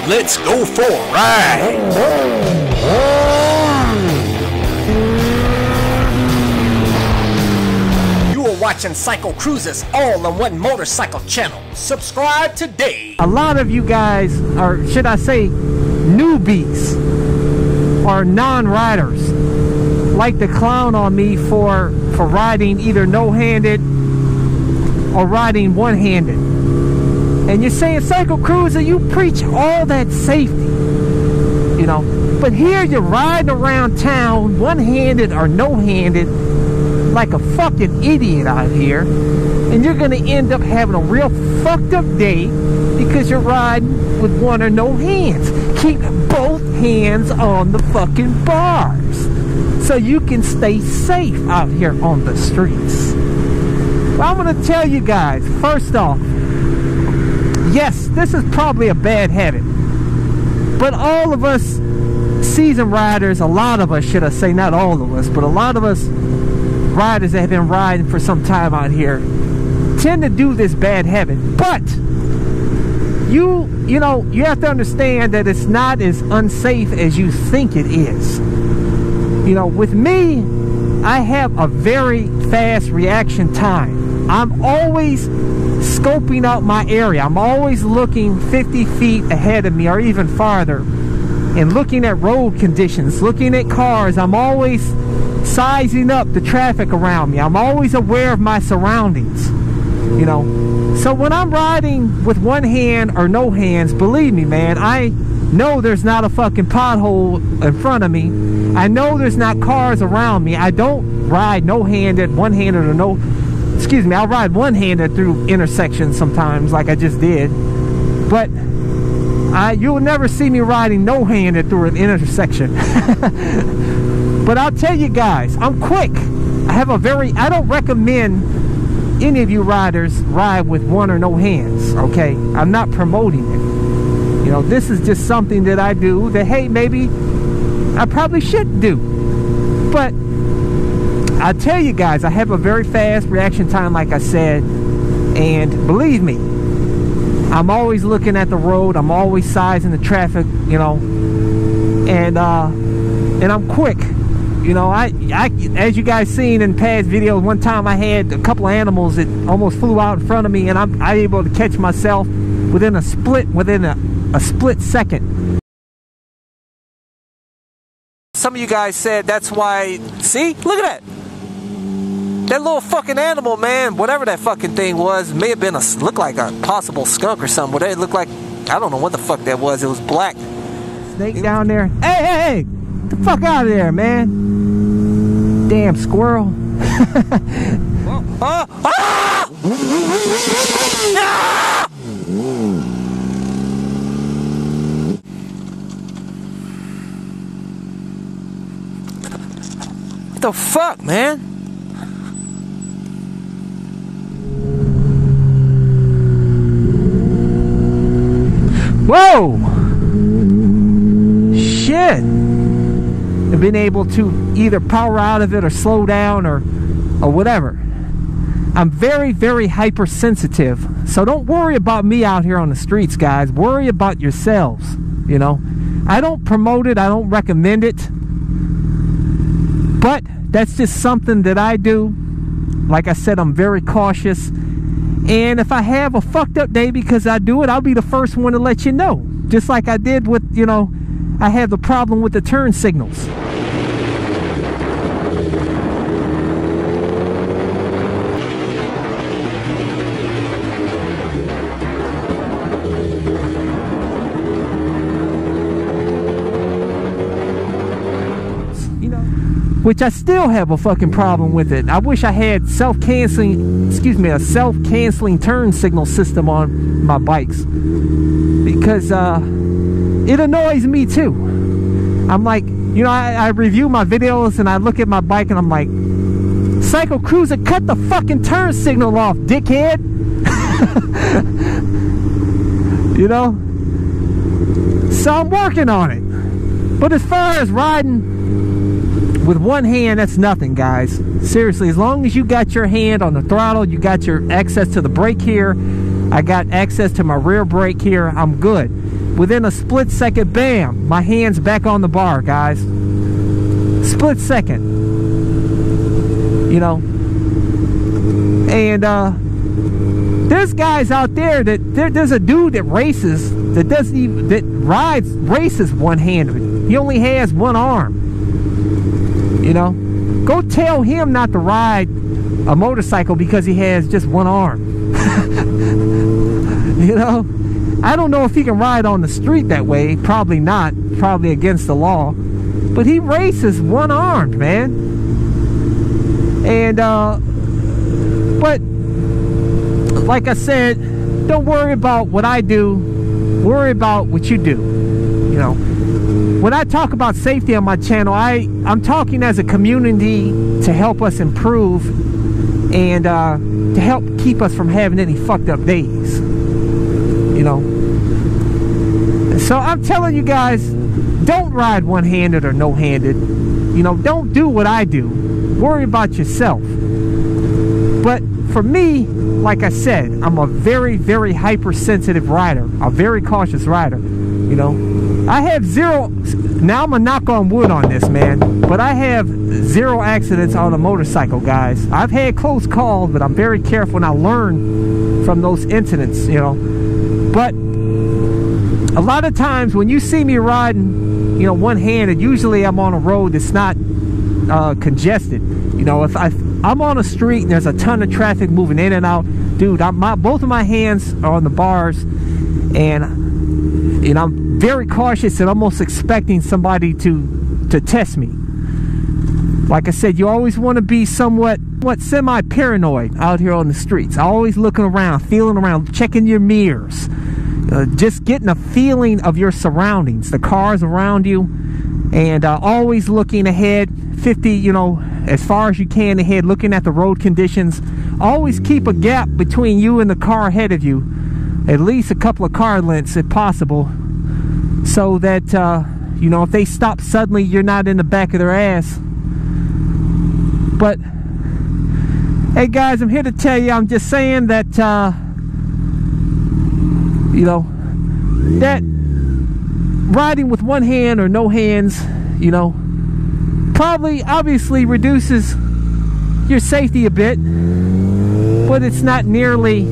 Let's go for a ride. Watching CycleCruza's all-in-one motorcycle channel. Subscribe today. A lot of you guys, or should I say newbies or non-riders, like to clown on me for riding either no-handed or riding one-handed. And you're saying, CycleCruza, you preach all that safety, you know, but here you're riding around town one-handed or no-handed like a fucking idiot out here, and you're gonna end up having a real fucked up day because you're riding with one or no hands. Keep both hands on the fucking bars so you can stay safe out here on the streets. Well, I'm gonna tell you guys, first off, yes, this is probably a bad habit, but all of us seasoned riders, a lot of us, should I say, not all of us, but a lot of us riders that have been riding for some time out here tend to do this bad habit. But you know, you have to understand that it's not as unsafe as you think it is. You know, with me, I have a very fast reaction time. I'm always scoping out my area. I'm always looking 50 feet ahead of me or even farther and looking at road conditions, looking at cars. I'm always sizing up the traffic around me. I'm always aware of my surroundings, you know. So when I'm riding with one hand or no hands, believe me, man, I know there's not a fucking pothole in front of me. I know there's not cars around me. I don't ride no-handed, one-handed, or no, excuse me, I'll ride one-handed through intersections sometimes like I just did, but you'll never see me riding no-handed through an intersection. But I'll tell you guys, I'm quick. I don't recommend any of you riders ride with one or no hands, okay? I'm not promoting it. You know, this is just something that I do that, hey, maybe I probably shouldn't do. But I tell you guys, I have a very fast reaction time, like I said, and believe me, I'm always looking at the road. I'm always sizing the traffic, you know, and I'm quick. You know, I as you guys seen in past videos, one time I had a couple of animals that almost flew out in front of me, and I'm able to catch myself within a split second. Some of you guys said that's why. See, look at that. That little fucking animal, man, whatever that fucking thing was, may have been looked like a possible skunk or something. But it looked like, I don't know what the fuck that was. It was black. Snake down there. Hey! Get the fuck out of there, man. Damn squirrel. What the fuck, man? Whoa! Shit! I've been able to either power out of it or slow down or whatever. I'm very, very hypersensitive. So don't worry about me out here on the streets, guys. Worry about yourselves, you know. I don't promote it. I don't recommend it. But that's just something that I do. Like I said, I'm very cautious. And if I have a fucked up day because I do it, I'll be the first one to let you know. Just like I did with, you know, I have the problem with the turn signals. Which I still have a fucking problem with it. I wish I had a self-canceling turn signal system on my bikes, because it annoys me too. I'm like, you know, I review my videos and I look at my bike and I'm like, CycleCruza, cut the fucking turn signal off, dickhead. You know? So I'm working on it. But as far as riding with one hand, that's nothing, guys. Seriously, as long as you got your hand on the throttle, you got your access to the brake here, I got access to my rear brake here, I'm good. within a split second, bam, my hand's back on the bar, guys. Split second. You know, and there's guys out there that there's a dude that races that doesn't even races one-handed. He only has one arm. You know, go tell him not to ride a motorcycle because he has just one arm. You know, I don't know if he can ride on the street that way. Probably not. Probably against the law. But he races one-armed, man. And but like I said, don't worry about what I do, worry about what you do. You know, when I talk about safety on my channel, I'm talking as a community to help us improve and to help keep us from having any fucked up days. You know, so I'm telling you guys, don't ride one-handed or no-handed. You know, don't do what I do. Worry about yourself. But for me, like I said, I'm a very, very hypersensitive rider, a very cautious rider. You know, I have zero. Now I'm gonna knock on wood on this, man, but I have zero accidents on a motorcycle, guys. I've had close calls, but I'm very careful and I learn from those incidents. You know, but a lot of times when you see me riding, you know, one-handed, usually I'm on a road that's not congested. You know, if I'm on a street and there's a ton of traffic moving in and out, dude, both of my hands are on the bars, and you know, I'm very cautious and almost expecting somebody to test me. Like I said, you always want to be somewhat semi-paranoid out here on the streets. Always looking around, feeling around, checking your mirrors, just getting a feeling of your surroundings, the cars around you, and always looking ahead, 50, you know, as far as you can ahead, looking at the road conditions. Always keep a gap between you and the car ahead of you, at least a couple of car lengths if possible, so that you know, if they stop suddenly, you're not in the back of their ass. But hey guys, I'm here to tell you, I'm just saying that you know, that riding with one hand or no hands, you know, probably obviously reduces your safety a bit, but it's not nearly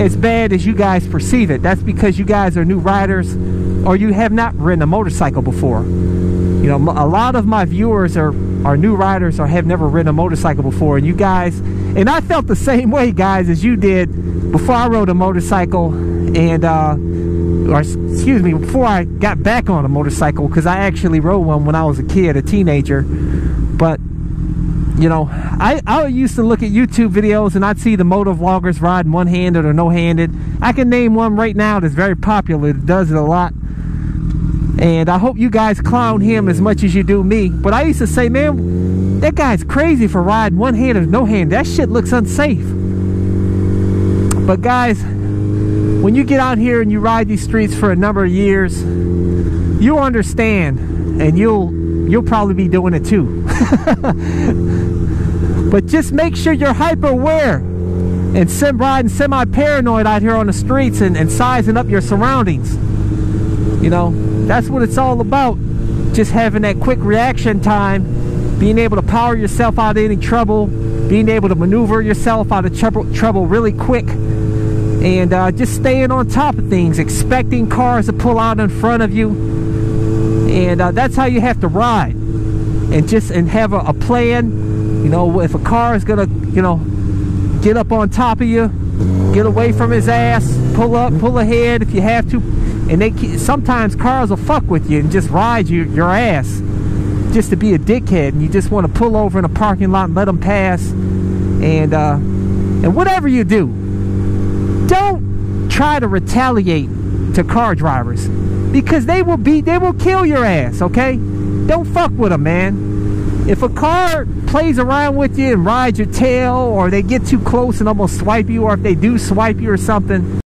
as bad as you guys perceive it. That's because you guys are new riders, or you have not ridden a motorcycle before. You know, a lot of my viewers are new riders or have never ridden a motorcycle before, and you guys, and I felt the same way, guys, as you did before I rode a motorcycle, and or excuse me, before I got back on a motorcycle, because I actually rode one when I was a kid, a teenager. But you know, I used to look at YouTube videos and I'd see the motovloggers riding one-handed or no-handed. I can name one right now that's very popular, that does it a lot, and I hope you guys clown him as much as you do me. But I used to say, man, that guy's crazy for riding one-handed or no-handed. That shit looks unsafe. But guys, when you get out here and you ride these streets for a number of years, you'll understand, and you'll probably be doing it too. But just make sure you're hyper aware and riding semi-paranoid out here on the streets, and sizing up your surroundings. You know, that's what it's all about. Just having that quick reaction time, being able to power yourself out of any trouble, being able to maneuver yourself out of trouble really quick, and just staying on top of things, expecting cars to pull out in front of you. And that's how you have to ride, and have a plan. You know, if a car is gonna, you know, get up on top of you, get away from his ass, pull up, pull ahead if you have to. And sometimes cars will fuck with you and just ride your ass just to be a dickhead, and you just want to pull over in a parking lot and let them pass. And whatever you do, don't try to retaliate to car drivers, because they will kill your ass, okay? Don't fuck with them, man. If a car plays around with you and rides your tail, or they get too close and almost swipe you, or if they do swipe you or something.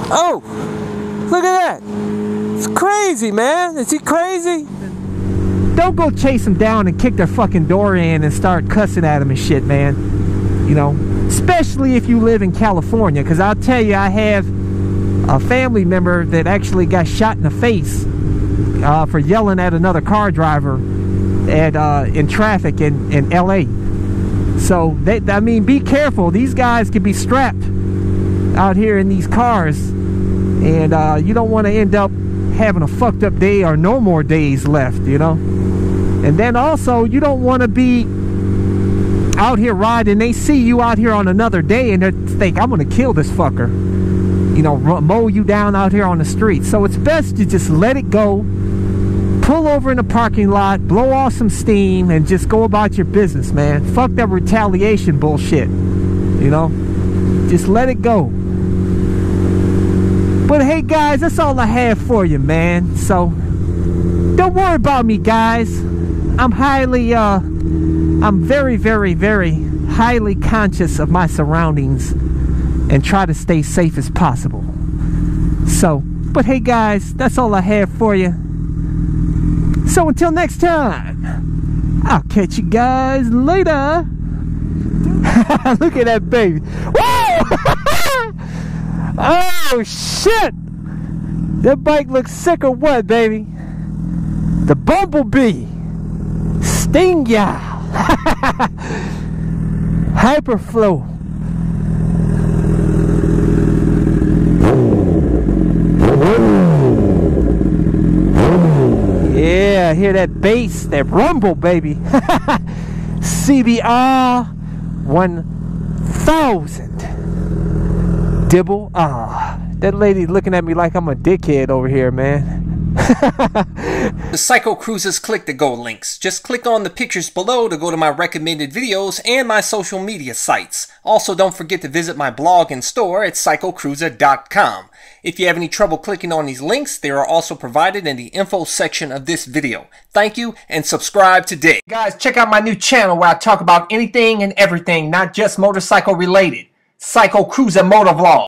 Oh, look at that. It's crazy, man. Is he crazy? Don't go chase them down and kick their fucking door in and start cussing at them and shit, man. You know, especially if you live in California, because I'll tell you, I have a family member that actually got shot in the face for yelling at another car driver in traffic in LA. So I mean, be careful. These guys could be strapped out here in these cars, and you don't want to end up having a fucked up day or no more days left, you know. And then also, you don't want to be out here riding, they see you out here on another day and they think, I'm gonna kill this fucker, you know, mow you down out here on the street. So it's best to just let it go, pull over in the parking lot, blow off some steam, and just go about your business, man. Fuck that retaliation bullshit, you know. Just let it go. But hey guys, that's all I have for you, man. So don't worry about me, guys. I'm very, very, very highly conscious of my surroundings and try to stay safe as possible. So, but hey guys, that's all I have for you. So until next time, I'll catch you guys later. Look at that baby. Whoa! Oh shit! That bike looks sick or what, baby? The Bumblebee Sting ya! Hyperflow. Yeah, hear that bass, that rumble, baby. CBR 1000. Dibble. That lady looking at me like I'm a dickhead over here, man. The CycleCruza's click to go links. Just click on the pictures below to go to my recommended videos and my social media sites. Also, don't forget to visit my blog and store at CycleCruza.com. If you have any trouble clicking on these links, they are also provided in the info section of this video. Thank you, and subscribe today. Guys, check out my new channel where I talk about anything and everything, not just motorcycle related. CycleCruza Motovlog.